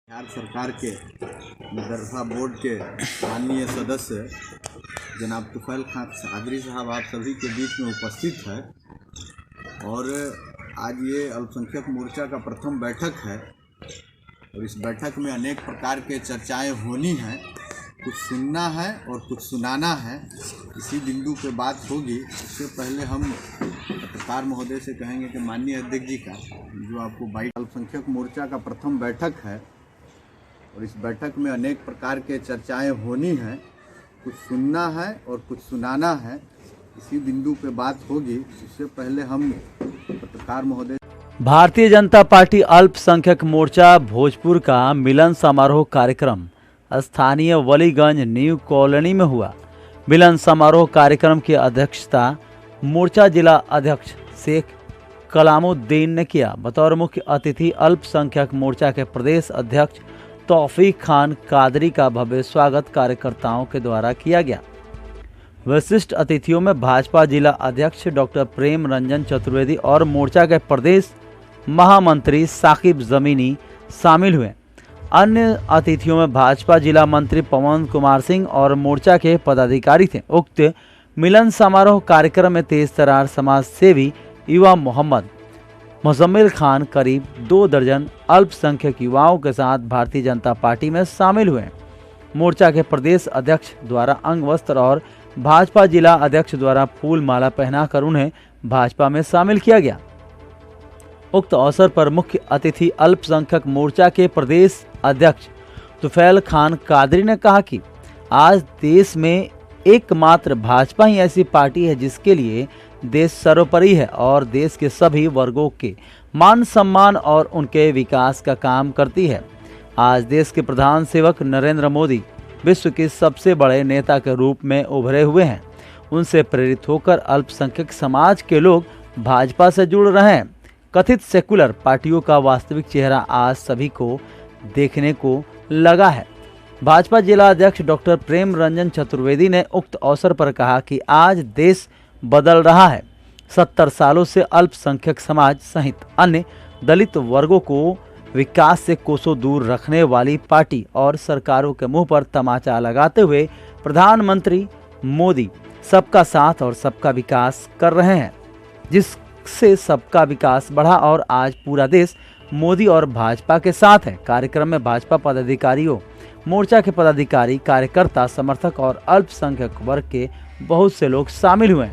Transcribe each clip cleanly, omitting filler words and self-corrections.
बिहार सरकार के मदरसा बोर्ड के माननीय सदस्य जनाब तुफैल खान कादरी साहब आप सभी के बीच में उपस्थित है और आज ये अल्पसंख्यक मोर्चा का प्रथम बैठक है और इस बैठक में अनेक प्रकार के चर्चाएं होनी हैं। कुछ सुनना है और कुछ सुनाना है। इसी बिंदु पे बात होगी। उससे पहले हम पत्रकार महोदय से कहेंगे कि माननीय अध्यक्ष जी का जो आपको अल्पसंख्यक मोर्चा का प्रथम बैठक है और इस बैठक में अनेक प्रकार के चर्चाएं होनी हैं। कुछ सुनना है और कुछ सुनाना है। इसी बिंदु पे बात होगी। इससे पहले हम पत्रकार महोदय। भारतीय जनता पार्टी अल्पसंख्यक मोर्चा भोजपुर का मिलन समारोह कार्यक्रम स्थानीय वलीगंज न्यू कॉलोनी में हुआ। मिलन समारोह कार्यक्रम की अध्यक्षता मोर्चा जिला अध्यक्ष शेख कलामुद्दीन ने किया। बतौर मुख्य अतिथि अल्पसंख्यक मोर्चा के प्रदेश अध्यक्ष तौफीक खान कादरी का भव्य स्वागत कार्यकर्ताओं के द्वारा किया गया। विशिष्ट अतिथियों में भाजपा जिला अध्यक्ष डॉक्टर प्रेम रंजन चतुर्वेदी और मोर्चा के प्रदेश महामंत्री साकिब जमीनी शामिल हुए। अन्य अतिथियों में भाजपा जिला मंत्री पवन कुमार सिंह और मोर्चा के पदाधिकारी थे। उक्त मिलन समारोह कार्यक्रम में तेज तरार समाज सेवी युवा मोहम्मद मुजम्मिल खान करीब 2 दर्जन अल्पसंख्यक युवाओं के साथ भारतीय जनता पार्टी में शामिल हुए। मोर्चा के प्रदेश अध्यक्ष द्वारा अंग वस्त्र और भाजपा जिला अध्यक्ष द्वारा फूल माला पहनाकर उन्हें भाजपा में शामिल किया गया। उक्त अवसर पर मुख्य अतिथि अल्पसंख्यक मोर्चा के प्रदेश अध्यक्ष तुफैल खान कादरी ने कहा कि आज देश में एकमात्र भाजपा ही ऐसी पार्टी है जिसके लिए देश सर्वोपरि है और देश के सभी वर्गों के मान सम्मान और उनके विकास का काम करती है। आज देश के प्रधान सेवक नरेंद्र मोदी विश्व के सबसे बड़े नेता के रूप में उभरे हुए हैं। उनसे प्रेरित होकर अल्पसंख्यक समाज के लोग भाजपा से जुड़ रहे हैं। कथित सेकुलर पार्टियों का वास्तविक चेहरा आज सभी को देखने को लगा है। भाजपा जिला अध्यक्ष डॉक्टर प्रेम रंजन चतुर्वेदी ने उक्त अवसर पर कहा कि आज देश बदल रहा है। 70 सालों से अल्पसंख्यक समाज सहित अन्य दलित वर्गों को विकास से कोसों दूर रखने वाली पार्टी और सरकारों के मुंह पर तमाचा लगाते हुए प्रधानमंत्री मोदी सबका साथ और सबका विकास कर रहे हैं, जिससे सबका विकास बढ़ा और आज पूरा देश मोदी और भाजपा के साथ है। कार्यक्रम में भाजपा पदाधिकारियों, मोर्चा के पदाधिकारी, कार्यकर्ता, समर्थक और अल्पसंख्यक वर्ग के बहुत से लोग शामिल हुए।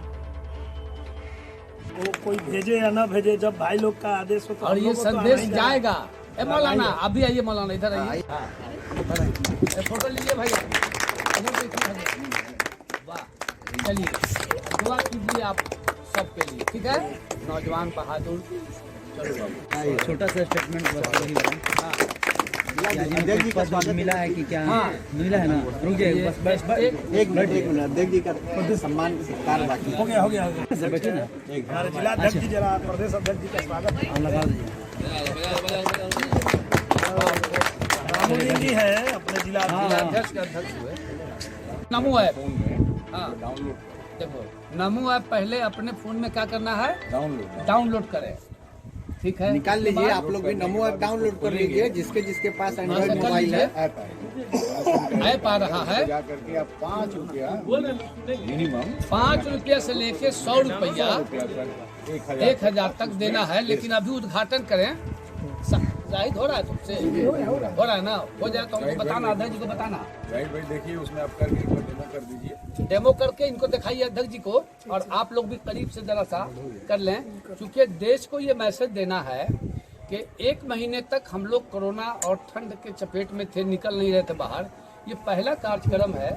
वो कोई भेजे या ना भेजे, जब भाई लोग का आदेश हो तो और ये संदेश जाएगा। ए मौलाना, अभी आइए मौलाना, इधर आइए। फोटो लीजिए भैया। वाह, चलिए दुआ कीजिए आप सबके लिए, ठीक है। नौजवान बहादुर, चलो छोटा सा स्टेटमेंट मिला है कि क्या? हाँ मिला है ना? रुक जाइए बस एक मिनट अध्यक्ष जी का सम्मान सत्कार बाकी हो गया बैठिए ना। जिला अध्यक्ष जी, जरा प्रदेश अध्यक्ष जी का स्वागत लगा दीजिए। रामोदीन जी है अपने जिला अध्यक्ष के अध्यक्ष हुए। नमो ऐप, हाँ देखो, नमो ऐप पहले अपने फोन में क्या करना है, डाउनलोड करें, ठीक है। निकाल लीजिए। आप लोग भी नमो ऐप डाउनलोड कर लीजिए। जिसके पास एंड्रॉइड मोबाइल है ऐप आ रहा है। करके आप 5 रुपया मिनिमम 5 रुपया से लेके 100 रुपया 1000 तक देना है। लेकिन अभी उद्घाटन करें, जाहिद हो रहा है तुमसे, हो रहा है ना? हो जाए तो हमको बताना, अध्यक्ष जी को बताना। राइट भाई, देखिए उसमें आप करके एक बार डेमो कर दीजिए। डेमो करके इनको दिखाइए अध्यक्ष जी को, और आप लोग भी करीब से जरा सा कर लें, क्योंकि देश को ये मैसेज देना है कि 1 महीने तक हम लोग कोरोना और ठंड के चपेट में थे, निकल नहीं रहे थे बाहर। ये पहला कार्यक्रम है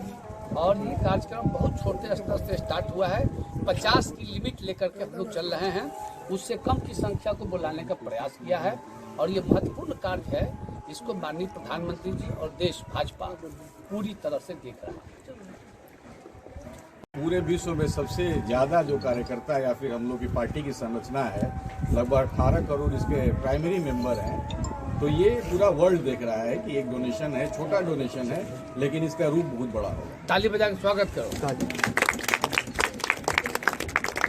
और ये कार्यक्रम बहुत छोटे स्तर से स्टार्ट हुआ है। 50 की लिमिट लेकर के हम लोग चल रहे हैं। उससे कम की संख्या को बुलाने का प्रयास किया है और ये महत्वपूर्ण कार्य है। इसको माननीय प्रधानमंत्री जी और देश भाजपा पूरी तरह से देख रहा है। पूरे विश्व में सबसे ज्यादा जो कार्यकर्ता या फिर हम लोग की पार्टी की संरचना है, लगभग 18 करोड़ इसके प्राइमरी मेंबर हैं। तो ये पूरा वर्ल्ड देख रहा है कि एक डोनेशन है, छोटा डोनेशन है, लेकिन इसका रूप बहुत बड़ा होगा। ताली बजा के स्वागत करो।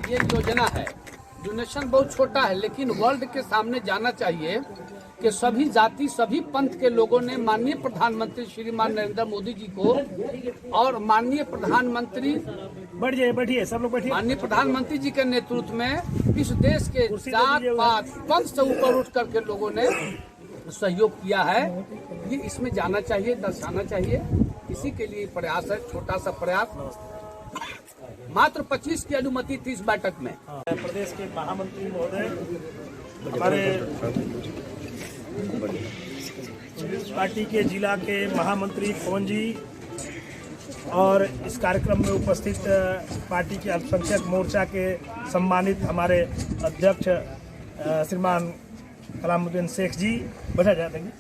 ये योजना है डोनेशन बहुत छोटा है, लेकिन वर्ल्ड के सामने जाना चाहिए कि सभी जाति सभी पंथ के लोगों ने माननीय प्रधानमंत्री श्रीमान नरेंद्र मोदी जी को और माननीय प्रधानमंत्री बैठिए सब लोग बैठिए। माननीय प्रधानमंत्री जी के नेतृत्व में इस देश के जात पात पंथ से ऊपर उठ करके लोगों ने सहयोग किया है। ये इसमें जाना चाहिए, दर्शाना चाहिए। इसी के लिए प्रयास है, छोटा सा प्रयास। मात्र 25 की अनुमति थी इस बैठक में। प्रदेश के महामंत्री महोदय, हमारे पार्टी के जिला के महामंत्री पवन जी और इस कार्यक्रम में उपस्थित पार्टी के अल्पसंख्यक मोर्चा के सम्मानित हमारे अध्यक्ष श्रीमान कलामुद्दीन शेख जी, बैठा जा देंगे।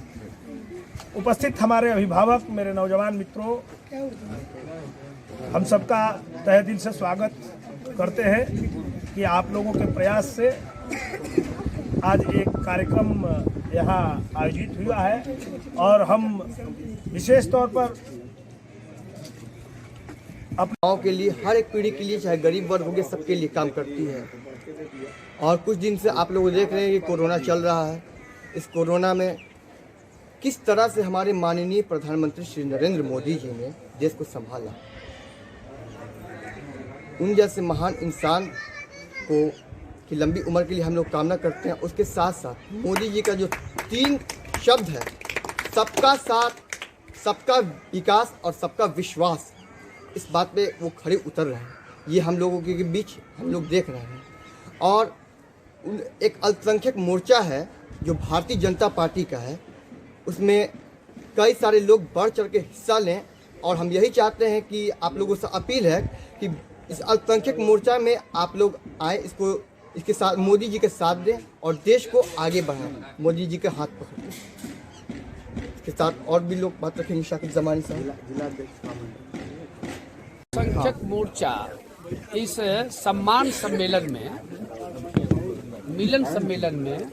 उपस्थित हमारे अभिभावक, मेरे नौजवान मित्रों, हम सबका तहे दिल से स्वागत करते हैं कि आप लोगों के प्रयास से आज एक कार्यक्रम यहाँ आयोजित हुआ है और हम विशेष तौर पर गाँव के लिए, हर एक पीढ़ी के लिए, चाहे गरीब वर्ग हो गया, सबके लिए काम करती है। और कुछ दिन से आप लोग देख रहे हैं कि कोरोना चल रहा है। इस कोरोना में किस तरह से हमारे माननीय प्रधानमंत्री श्री नरेंद्र मोदी जी ने देश को संभाला। उन जैसे महान इंसान को की लंबी उम्र के लिए हम लोग कामना करते हैं। उसके साथ साथ मोदी जी का जो 3 शब्द है, सबका साथ, सबका विकास और सबका विश्वास, इस बात पे वो खड़े उतर रहे हैं। ये हम लोगों के बीच हम लोग देख रहे हैं। और एक अल्पसंख्यक मोर्चा है जो भारतीय जनता पार्टी का है, उसमें कई सारे लोग बढ़ चढ़ के हिस्सा लें। और हम यही चाहते हैं कि आप लोगों से अपील है कि इस अल्पसंख्यक मोर्चा में आप लोग आए, इसके साथ मोदी जी के साथ दें और देश को आगे बढ़ाएं। मोदी जी के हाथ पकड़ें। इसके साथ और भी लोग बात रखेंगे। शाकिब जमानी साहब, संख्यक मोर्चा इस सम्मान सम्मेलन में, मिलन सम्मेलन में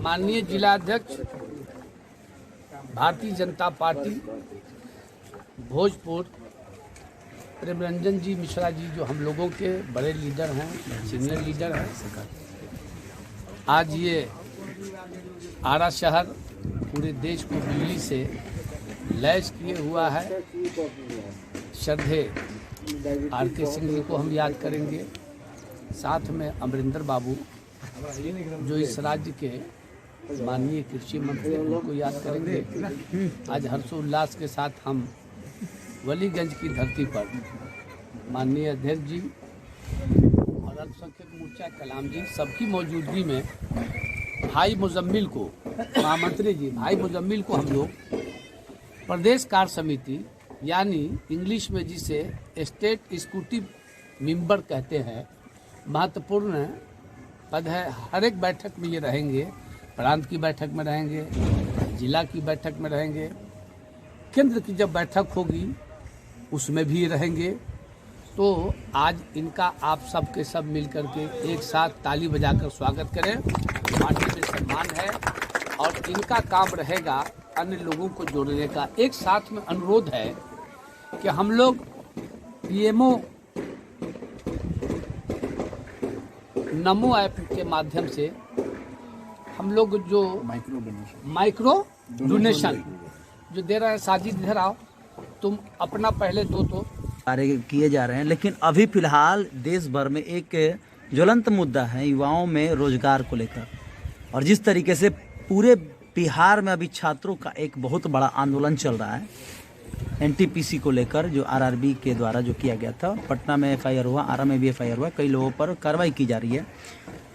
माननीय जिलाध्यक्ष भारतीय जनता पार्टी भोजपुर प्रेमरंजन जी मिश्रा जी, जो हम लोगों के बड़े लीडर हैं, सीनियर लीडर हैं, आज ये आरा शहर पूरे देश को बिजली से लैस किए हुआ है। श्रद्धेय आर.के. सिंह जी को हम याद करेंगे, साथ में अमरिंदर बाबू जो इस राज्य के माननीय कृषि मंत्री, उनको याद करेंगे। आज हर्षोल्लास के साथ हम वलीगंज की धरती पर माननीय अध्यक्ष जी और अल्पसंख्यक मोर्चा कलाम जी सबकी मौजूदगी में भाई मुजम्मिल को, महामंत्री जी भाई मुजम्मिल को, हम लोग प्रदेश कार्य समिति यानी इंग्लिश में जिसे स्टेट एग्जीक्यूटिव मेंबर कहते हैं, महत्वपूर्ण पद है। हर एक बैठक में ये रहेंगे, प्रांत की बैठक में रहेंगे, जिला की बैठक में रहेंगे, केंद्र की जब बैठक होगी उसमें भी रहेंगे। तो आज इनका आप सब के सब मिल करके एक साथ ताली बजाकर स्वागत करें। पार्टी में सम्मान है और इनका काम रहेगा अन्य लोगों को जोड़ने का। एक साथ में अनुरोध है कि हम लोग पीएमओ नमो ऐप के माध्यम से हम लोग जो माइक्रो डोनेशन जो दे रहे हैं, साजिद इधर आओ, तुम अपना पहले दो तो कार्य किए जा रहे हैं। लेकिन अभी फिलहाल देश भर में एक ज्वलंत मुद्दा है युवाओं में रोजगार को लेकर, और जिस तरीके से पूरे बिहार में अभी छात्रों का एक बहुत बड़ा आंदोलन चल रहा है एनटीपीसी को लेकर, जो आरआरबी के द्वारा जो किया गया था। पटना में एफआईआर हुआ, आरा में भी एफआईआर हुआ, कई लोगों पर कार्रवाई की जा रही है।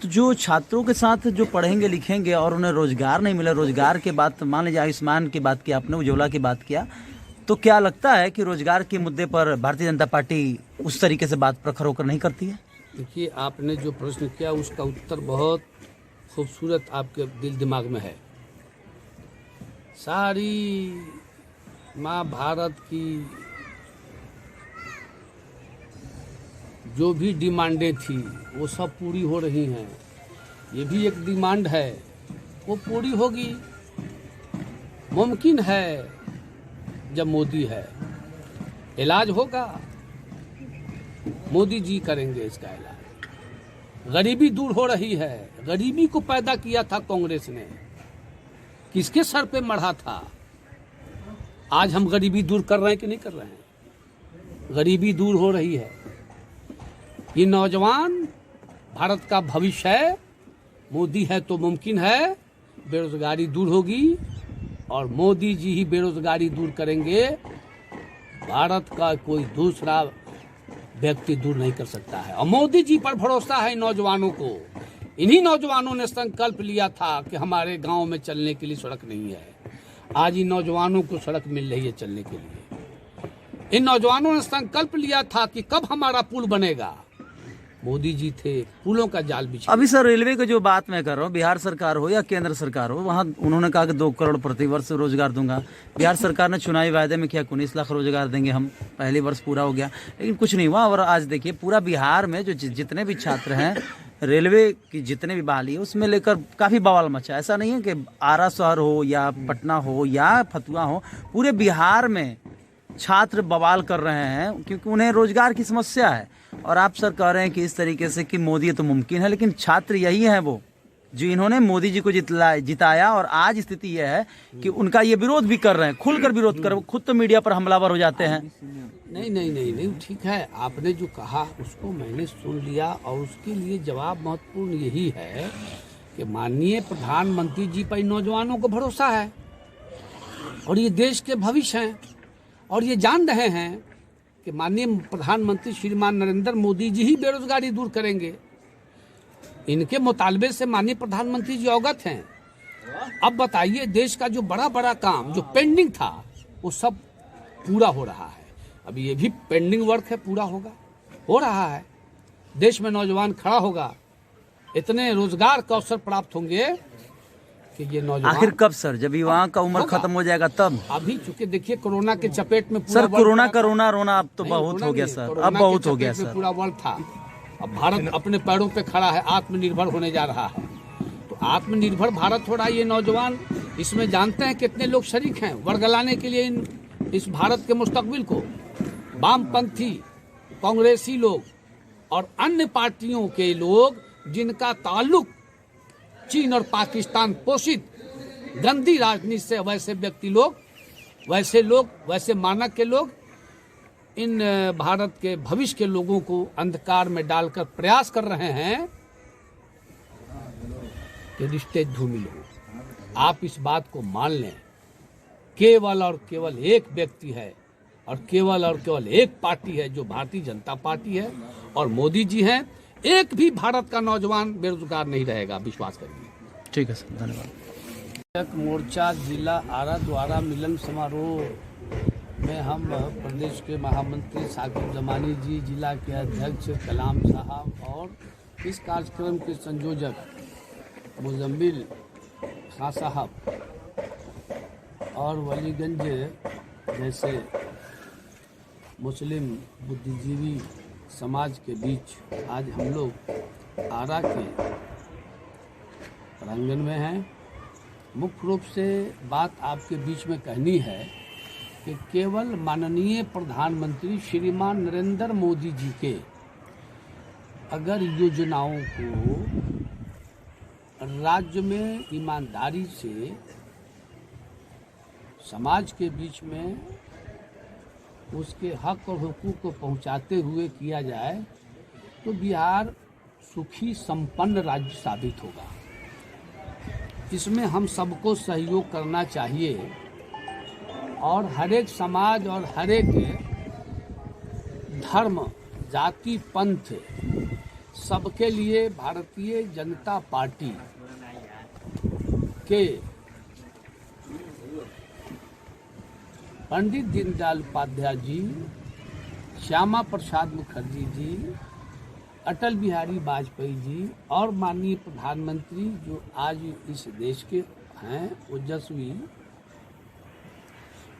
तो जो छात्रों के साथ जो पढ़ेंगे लिखेंगे और उन्हें रोजगार नहीं मिला, रोजगार के बात मान लीजिए आयुष्मान की बात किया आपने, उज्ज्वला की बात किया, तो क्या लगता है कि रोजगार के मुद्दे पर भारतीय जनता पार्टी उस तरीके से बात प्रखर होकर नहीं करती है? देखिए, आपने जो प्रश्न किया उसका उत्तर बहुत खूबसूरत आपके दिल दिमाग में है। सारी महाभारत की जो भी डिमांडें थी वो सब पूरी हो रही हैं। ये भी एक डिमांड है, वो पूरी होगी, मुमकिन है जब मोदी है। इलाज होगा, मोदी जी करेंगे इसका इलाज। गरीबी दूर हो रही है। गरीबी को पैदा किया था कांग्रेस ने, किसके सर पे मढ़ा था? आज हम गरीबी दूर कर रहे हैं कि नहीं कर रहे हैं? गरीबी दूर हो रही है। ये नौजवान भारत का भविष्य है। मोदी है तो मुमकिन है बेरोजगारी दूर होगी, और मोदी जी ही बेरोजगारी दूर करेंगे। भारत का कोई दूसरा व्यक्ति दूर नहीं कर सकता है। और मोदी जी पर भरोसा है नौजवानों को। इन्हीं नौजवानों ने संकल्प लिया था कि हमारे गांव में चलने के लिए सड़क नहीं है। आज इन नौजवानों को सड़क मिल रही है चलने के लिए। इन नौजवानों ने संकल्प लिया था कि कब हमारा पुल बनेगा। मोदी जी थे पुलों का जाल बिछा। अभी सर रेलवे की जो बात मैं कर रहा हूँ, बिहार सरकार हो या केंद्र सरकार हो, वहाँ उन्होंने कहा कि 2 करोड़ प्रति वर्ष रोजगार दूंगा। बिहार सरकार ने चुनावी वायदे में किया 19 लाख रोजगार देंगे हम, पहली वर्ष पूरा हो गया, लेकिन कुछ नहीं हुआ। और आज देखिए पूरा बिहार में जो जितने भी छात्र हैं, रेलवे की जितने भी बहाली है उसमें लेकर काफ़ी बवाल मचा। ऐसा नहीं है कि आरा शहर हो या पटना हो या फतुहा हो, पूरे बिहार में छात्र बवाल कर रहे हैं क्योंकि उन्हें रोजगार की समस्या है। और आप सर कह रहे हैं कि इस तरीके से कि मोदी तो मुमकिन है, लेकिन छात्र यही हैं वो जो इन्होंने मोदी जी को जिताया। और आज स्थिति यह है कि उनका ये विरोध भी कर रहे हैं, खुलकर विरोध कर, खुद तो मीडिया पर हमलावर हो जाते हैं। नहीं, ठीक है। आपने जो कहा उसको मैंने सुन लिया, और उसके लिए जवाब महत्वपूर्ण यही है कि माननीय प्रधानमंत्री जी पर नौजवानों को भरोसा है, और ये देश के भविष्य हैं, और ये जान रहे हैं कि माननीय प्रधानमंत्री श्रीमान नरेंद्र मोदी जी ही बेरोजगारी दूर करेंगे। इनके मुतालबे से माननीय प्रधानमंत्री जी अवगत हैं। अब बताइए, देश का जो बड़ा बड़ा काम जो पेंडिंग था वो सब पूरा हो रहा है। अभी ये भी पेंडिंग वर्क है, पूरा होगा, हो रहा है। देश में नौजवान खड़ा होगा, इतने रोजगार के अवसर प्राप्त होंगे कि ये नौजवान। आखिर कब सर? जब युवाओं का उम्र खत्म हो जाएगा तब? अभी चूंकि देखिए कोरोना के चपेट में सर कोरोना रोना अब तो बहुत हो गया सर, अब बहुत हो गया सर। पूरा वर्ल्ड था। अब भारत अपने पैरों पे खड़ा है, आत्मनिर्भर होने जा रहा है। तो आत्मनिर्भर भारत हो रहा है। ये नौजवान इसमें जानते हैं कितने लोग शरीक हैं वर्गलाने के लिए इस भारत के मुस्तकबिल को। वामपंथी, कांग्रेसी लोग और अन्य पार्टियों के लोग जिनका ताल्लुक चीन और पाकिस्तान पोषित गंदी राजनीति से, वैसे मानक के लोग इन भारत के भविष्य के लोगों को अंधकार में डालकर प्रयास कर रहे हैं कि रिश्ते धूमिल हो। आप इस बात को मान लें, केवल और केवल एक व्यक्ति है और केवल एक पार्टी है जो भारतीय जनता पार्टी है, और मोदी जी हैं। एक भी भारत का नौजवान बेरोजगार नहीं रहेगा, विश्वास करिए। ठीक है सर, धन्यवाद। मोर्चा जिला आरा द्वारा मिलन समारोह में हम प्रदेश के महामंत्री साकिब जमानी जी, जिला के अध्यक्ष कलाम साहब और इस कार्यक्रम के संयोजक मुजम्मिल खां साहब और वलीगंज जैसे मुस्लिम बुद्धिजीवी समाज के बीच आज हम लोग आरा के प्रांगण में हैं। मुख्य रूप से बात आपके बीच में कहनी है कि केवल माननीय प्रधानमंत्री श्रीमान नरेंद्र मोदी जी के अगर योजनाओं को राज्य में ईमानदारी से समाज के बीच में उसके हक और हुकूक को पहुंचाते हुए किया जाए तो बिहार सुखी संपन्न राज्य साबित होगा। इसमें हम सबको सहयोग करना चाहिए और हर एक समाज और हर एक धर्म, जाति, पंथ सबके लिए भारतीय जनता पार्टी के पंडित दीनदयाल उपाध्याय जी, श्यामा प्रसाद मुखर्जी जी, अटल बिहारी वाजपेयी जी और माननीय प्रधानमंत्री जो आज इस देश के हैं ओजस्वी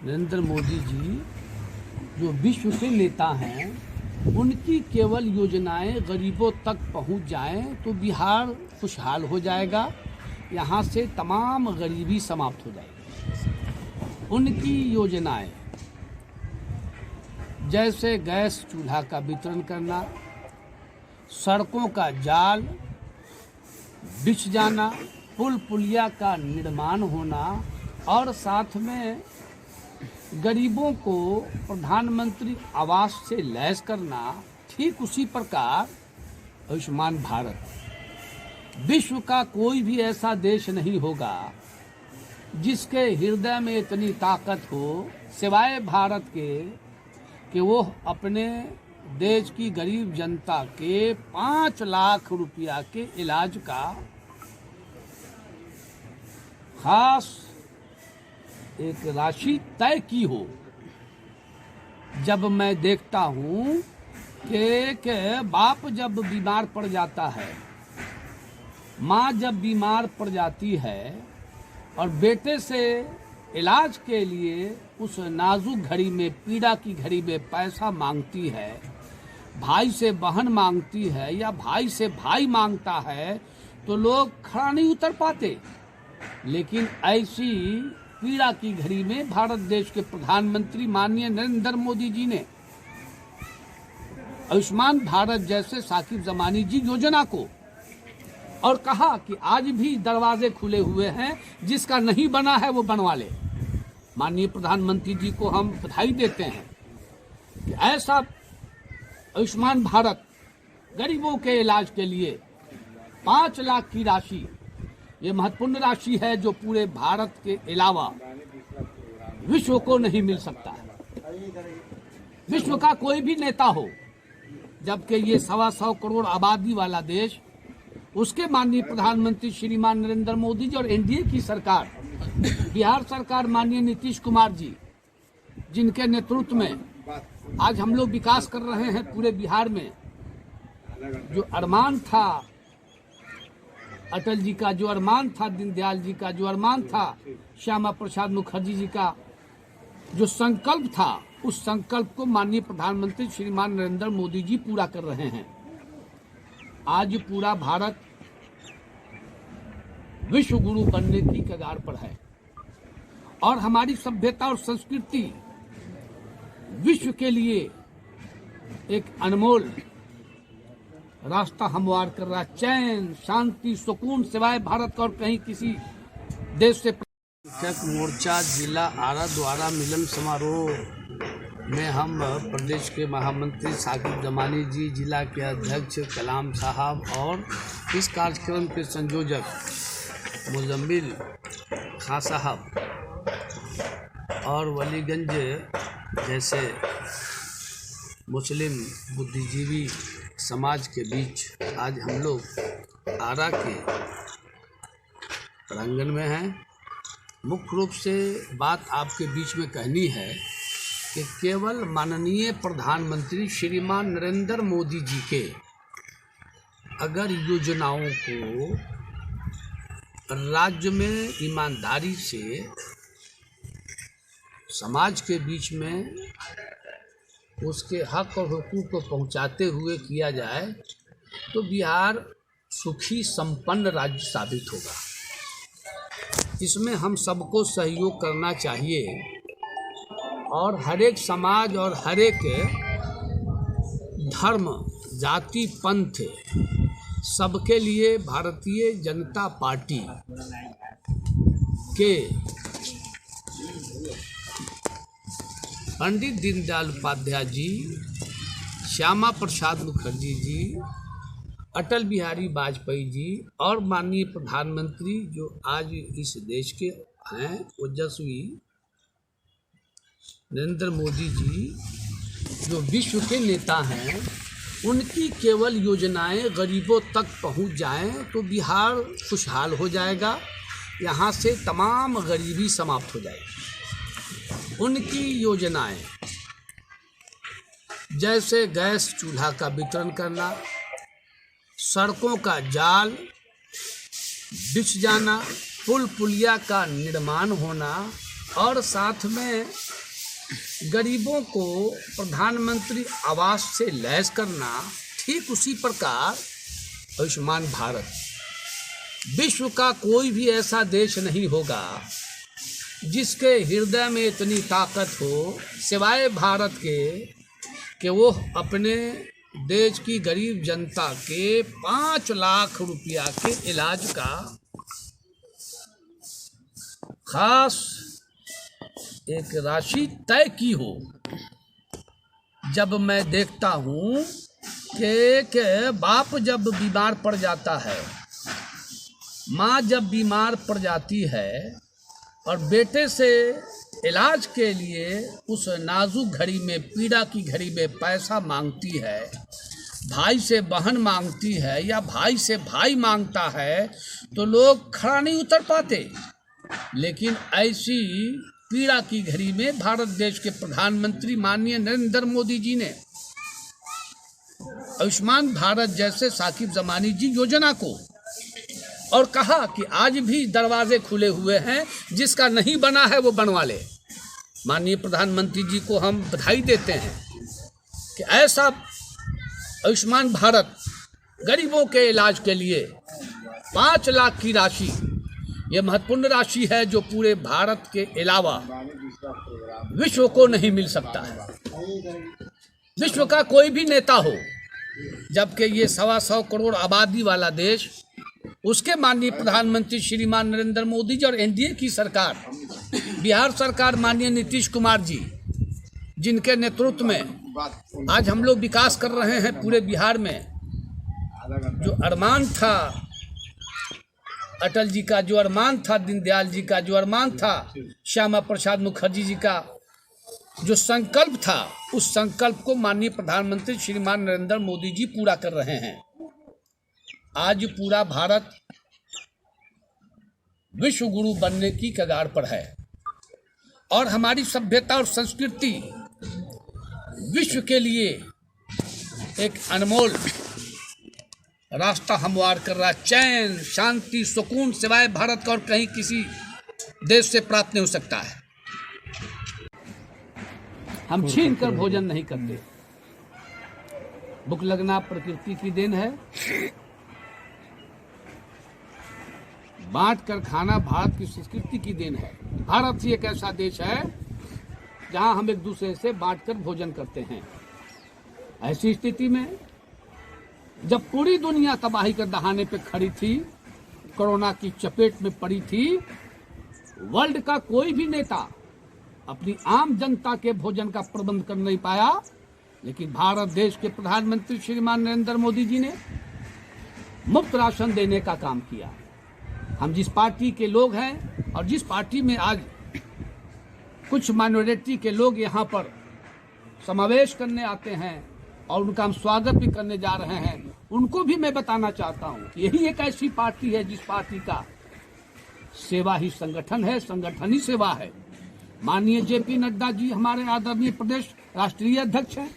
नरेंद्र मोदी जी जो विश्व के नेता हैं, उनकी केवल योजनाएं गरीबों तक पहुंच जाएं तो बिहार खुशहाल हो जाएगा। यहाँ से तमाम गरीबी समाप्त हो जाएगी। उनकी योजनाएं जैसे गैस चूल्हा का वितरण करना, सड़कों का जाल बिछ जाना, पुल पुलिया का निर्माण होना और साथ में गरीबों को प्रधानमंत्री आवास से लैस करना, ठीक उसी प्रकार आयुष्मान भारत। विश्व का कोई भी ऐसा देश नहीं होगा जिसके हृदय में इतनी ताकत हो सिवाय भारत के कि वो अपने देश की गरीब जनता के 5 लाख रुपया के इलाज का खास एक राशि तय की हो। जब मैं देखता हूँ कि बाप जब बीमार पड़ जाता है, माँ जब बीमार पड़ जाती है और बेटे से इलाज के लिए उस नाजुक घड़ी में, पीड़ा की घड़ी में पैसा मांगती है, भाई से बहन मांगती है या भाई से भाई मांगता है, तो लोग खड़ा नहीं उतर पाते। लेकिन ऐसी पीड़ा की घड़ी में भारत देश के प्रधानमंत्री माननीय नरेंद्र मोदी जी ने आयुष्मान भारत जैसे साकिब जमानी जी योजना को और कहा कि आज भी दरवाजे खुले हुए हैं, जिसका नहीं बना है वो बनवा ले। माननीय प्रधानमंत्री जी को हम बधाई देते हैं कि ऐसा आयुष्मान भारत गरीबों के इलाज के लिए 5 लाख की राशि, ये महत्वपूर्ण राशि है जो पूरे भारत के अलावा विश्व को नहीं मिल सकता है। विश्व का कोई भी नेता हो, जबकि ये 125 करोड़ आबादी वाला देश, उसके माननीय प्रधानमंत्री श्रीमान नरेंद्र मोदी जी और एनडीए की सरकार, बिहार सरकार माननीय नीतीश कुमार जी, जिनके नेतृत्व में आज हम लोग विकास कर रहे हैं पूरे बिहार में। जो अरमान था अटल जी का, जो अरमान था दीनदयाल जी का, जो अरमान था श्यामा प्रसाद मुखर्जी जी का, जो संकल्प था, उस संकल्प को माननीय प्रधानमंत्री श्रीमान नरेंद्र मोदी जी पूरा कर रहे हैं। आज पूरा भारत विश्व गुरु बनने की कगार पर है और हमारी सभ्यता और संस्कृति विश्व के लिए एक अनमोल रास्ता हमवार कर रहा है। चैन, शांति, सुकून सिवाय भारत का और कहीं किसी देश से। मोर्चा जिला आरा द्वारा मिलन समारोह में हम प्रदेश के महामंत्री साकिब जमानी जी, जिला के अध्यक्ष कलाम साहब और इस कार्यक्रम के संयोजक मुजम्मिल खां साहब और वलीगंज जैसे मुस्लिम बुद्धिजीवी समाज के बीच आज हम लोग आरा के प्रांगण में हैं। मुख्य रूप से बात आपके बीच में कहनी है कि केवल माननीय प्रधानमंत्री श्रीमान नरेंद्र मोदी जी के अगर योजनाओं को राज्य में ईमानदारी से समाज के बीच में उसके हक और हुकूक को पहुंचाते हुए किया जाए तो बिहार सुखी संपन्न राज्य साबित होगा। इसमें हम सबको सहयोग करना चाहिए और हर एक समाज और हर एक धर्म, जाति, पंथ सबके लिए भारतीय जनता पार्टी के पंडित दीनदयाल उपाध्याय जी, श्यामा प्रसाद मुखर्जी जी, अटल बिहारी वाजपेयी जी और माननीय प्रधानमंत्री जो आज इस देश के हैं ओजस्वी नरेंद्र मोदी जी, जो विश्व के नेता हैं, उनकी केवल योजनाएं गरीबों तक पहुंच जाएं तो बिहार खुशहाल हो जाएगा, यहाँ से तमाम गरीबी समाप्त हो जाएगी। उनकी योजनाएं जैसे गैस चूल्हा का वितरण करना, सड़कों का जाल बिछ जाना, पुल पुलिया का निर्माण होना और साथ में गरीबों को प्रधानमंत्री आवास से लैस करना, ठीक उसी प्रकार आयुष्मान भारत। विश्व का कोई भी ऐसा देश नहीं होगा जिसके हृदय में इतनी ताकत हो सिवाय भारत के कि वो अपने देश की गरीब जनता के 5 लाख रुपया के इलाज का खास एक राशि तय की हो, जब मैं देखता हूँ कि बाप जब बीमार पड़ जाता है, माँ जब बीमार पड़ जाती है और बेटे से इलाज के लिए उस नाजुक घड़ी में, पीड़ा की घड़ी में पैसा मांगती है, भाई से बहन मांगती है या भाई से भाई मांगता है, तो लोग खड़ा नहीं उतर पाते। लेकिन ऐसी पीड़ा की घड़ी में भारत देश के प्रधानमंत्री माननीय नरेंद्र मोदी जी ने आयुष्मान भारत जैसे साकिब जमानी जी योजना को, और कहा कि आज भी दरवाजे खुले हुए हैं, जिसका नहीं बना है वो बनवा ले। माननीय प्रधानमंत्री जी को हम बधाई देते हैं कि ऐसा आयुष्मान भारत गरीबों के इलाज के लिए 5 लाख की राशि, ये महत्वपूर्ण राशि है जो पूरे भारत के अलावा विश्व को नहीं मिल सकता है। विश्व का कोई भी नेता हो, जबकि ये 125 करोड़ आबादी वाला देश, उसके माननीय प्रधानमंत्री श्रीमान नरेंद्र मोदी जी और एनडीए की सरकार, बिहार सरकार माननीय नीतीश कुमार जी, जिनके नेतृत्व में आज हम लोग विकास कर रहे हैं पूरे बिहार में। जो अरमान था अटल जी का, जो अरमान था दीनदयाल जी का, जो अरमान था श्यामा प्रसाद मुखर्जी जी का, जो संकल्प था, उस संकल्प को माननीय प्रधानमंत्री श्रीमान नरेंद्र मोदी जी पूरा कर रहे हैं। आज पूरा भारत विश्व गुरु बनने की कगार पर है और हमारी सभ्यता और संस्कृति विश्व के लिए एक अनमोल रास्ता हमवार कर रहा है। चैन, शांति, सुकून सिवाय भारत का और कहीं किसी देश से प्राप्त नहीं हो सकता है। हम छीन कर भोजन नहीं करते। भूख लगना प्रकृति की देन है। बांट कर खाना भारत की संस्कृति की देन है। भारत ही एक ऐसा देश है जहां हम एक दूसरे से बांट कर भोजन करते हैं। ऐसी स्थिति में जब पूरी दुनिया तबाही के दहाने पे खड़ी थी, कोरोना की चपेट में पड़ी थी, वर्ल्ड का कोई भी नेता अपनी आम जनता के भोजन का प्रबंध कर नहीं पाया, लेकिन भारत देश के प्रधानमंत्री श्रीमान नरेंद्र मोदी जी ने मुफ्त राशन देने का काम किया। हम जिस पार्टी के लोग हैं और जिस पार्टी में आज कुछ माइनॉरिटी के लोग यहाँ पर समावेश करने आते हैं और उनका हम स्वागत भी करने जा रहे हैं, उनको भी मैं बताना चाहता हूँ कि यही एक ऐसी पार्टी है जिस पार्टी का सेवा ही संगठन है, संगठन ही सेवा है। माननीय जेपी नड्डा जी हमारे आदरणीय प्रदेश राष्ट्रीय अध्यक्ष हैं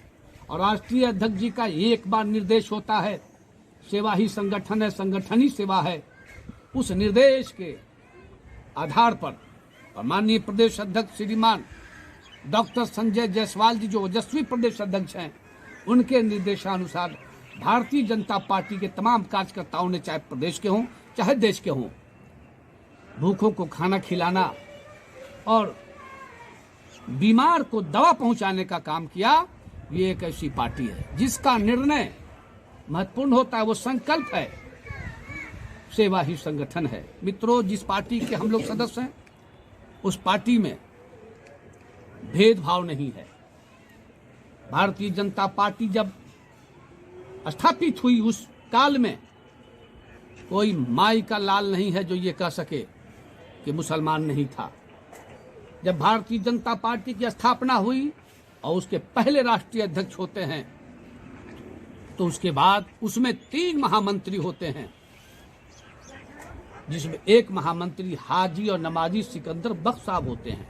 और राष्ट्रीय अध्यक्ष जी का एक बार निर्देश होता है, सेवा ही संगठन है, संगठन ही सेवा है। उस निर्देश के आधार पर और माननीय प्रदेश अध्यक्ष श्रीमान डॉक्टर संजय जायसवाल जी, जो ओजस्वी प्रदेश अध्यक्ष हैं, उनके निर्देशानुसार भारतीय जनता पार्टी के तमाम कार्यकर्ताओं ने, चाहे प्रदेश के हों चाहे देश के हों, भूखों को खाना खिलाना और बीमार को दवा पहुंचाने का काम किया। ये एक ऐसी पार्टी है जिसका निर्णय महत्वपूर्ण होता है, वो संकल्प है, सेवा ही संगठन है। मित्रों, जिस पार्टी के हम लोग सदस्य हैं, उस पार्टी में भेदभाव नहीं है। भारतीय जनता पार्टी जब स्थापित हुई उस काल में कोई माई का लाल नहीं है जो ये कह सके कि मुसलमान नहीं था। जब भारतीय जनता पार्टी की स्थापना हुई और उसके पहले राष्ट्रीय अध्यक्ष होते हैं, तो उसके बाद उसमें 3 महामंत्री होते हैं, जिसमें एक महामंत्री हाजी और नमाजी सिकंदर बख्श साहब होते हैं।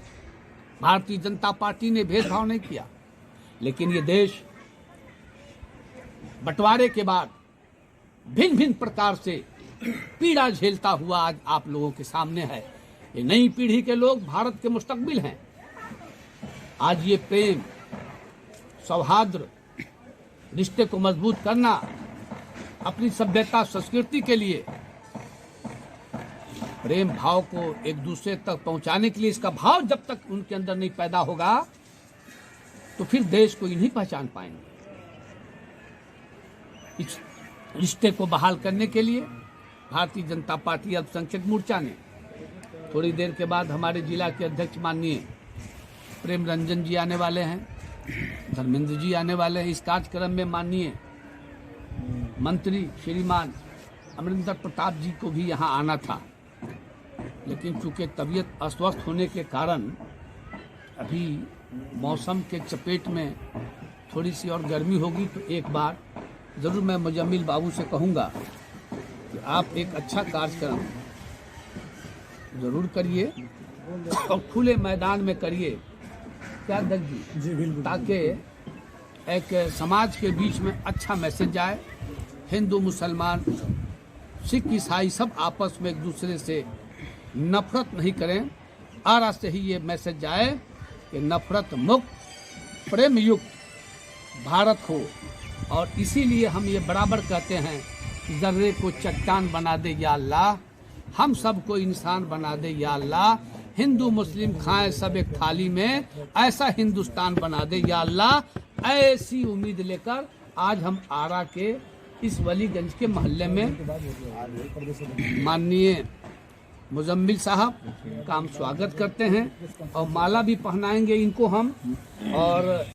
भारतीय जनता पार्टी ने भेदभाव नहीं किया, लेकिन ये देश बंटवारे के बाद भिन्न भिन्न प्रकार से पीड़ा झेलता हुआ आज आप लोगों के सामने है। ये नई पीढ़ी के लोग भारत के मुस्तकबिल हैं। आज ये प्रेम, सौहार्द, रिश्ते को मजबूत करना, अपनी सभ्यता संस्कृति के लिए प्रेम भाव को एक दूसरे तक पहुंचाने के लिए, इसका भाव जब तक उनके अंदर नहीं पैदा होगा तो फिर देश को ही नहीं पहचान पाएंगे। इस रिश्ते को बहाल करने के लिए भारतीय जनता पार्टी अल्पसंख्यक मोर्चा ने थोड़ी देर के बाद हमारे जिला के अध्यक्ष माननीय प्रेम रंजन जी आने वाले हैं, धर्मेंद्र जी आने वाले हैं। इस कार्यक्रम में माननीय मंत्री श्रीमान अमरिंदर प्रताप जी को भी यहाँ आना था, लेकिन चूंकि तबीयत अस्वस्थ होने के कारण अभी मौसम के चपेट में थोड़ी सी और गर्मी होगी तो एक बार ज़रूर मैं मुजम्मिल बाबू से कहूँगा कि आप एक अच्छा कार्यक्रम ज़रूर करिए और खुले मैदान में करिए, क्या अध्यक्ष जी, ताकि एक समाज के बीच में अच्छा मैसेज जाए। हिंदू मुसलमान सिख ईसाई सब आपस में एक दूसरे से नफरत नहीं करें। आरा से ही ये मैसेज जाए कि नफरत मुक्त प्रेम युक्त भारत हो, और इसीलिए हम ये बराबर कहते हैं जर्रे को चट्टान बना दे या अल्लाह, हम सबको इंसान बना दे या अल्लाह, हिंदू मुस्लिम खाएं सब एक थाली में, ऐसा हिंदुस्तान बना दे या अल्लाह। ऐसी उम्मीद लेकर आज हम आरा के इस वलीगंज के मोहल्ले में माननीय मुजम्मिल साहब का हम स्वागत करते हैं और माला भी पहनाएंगे इनको हम। और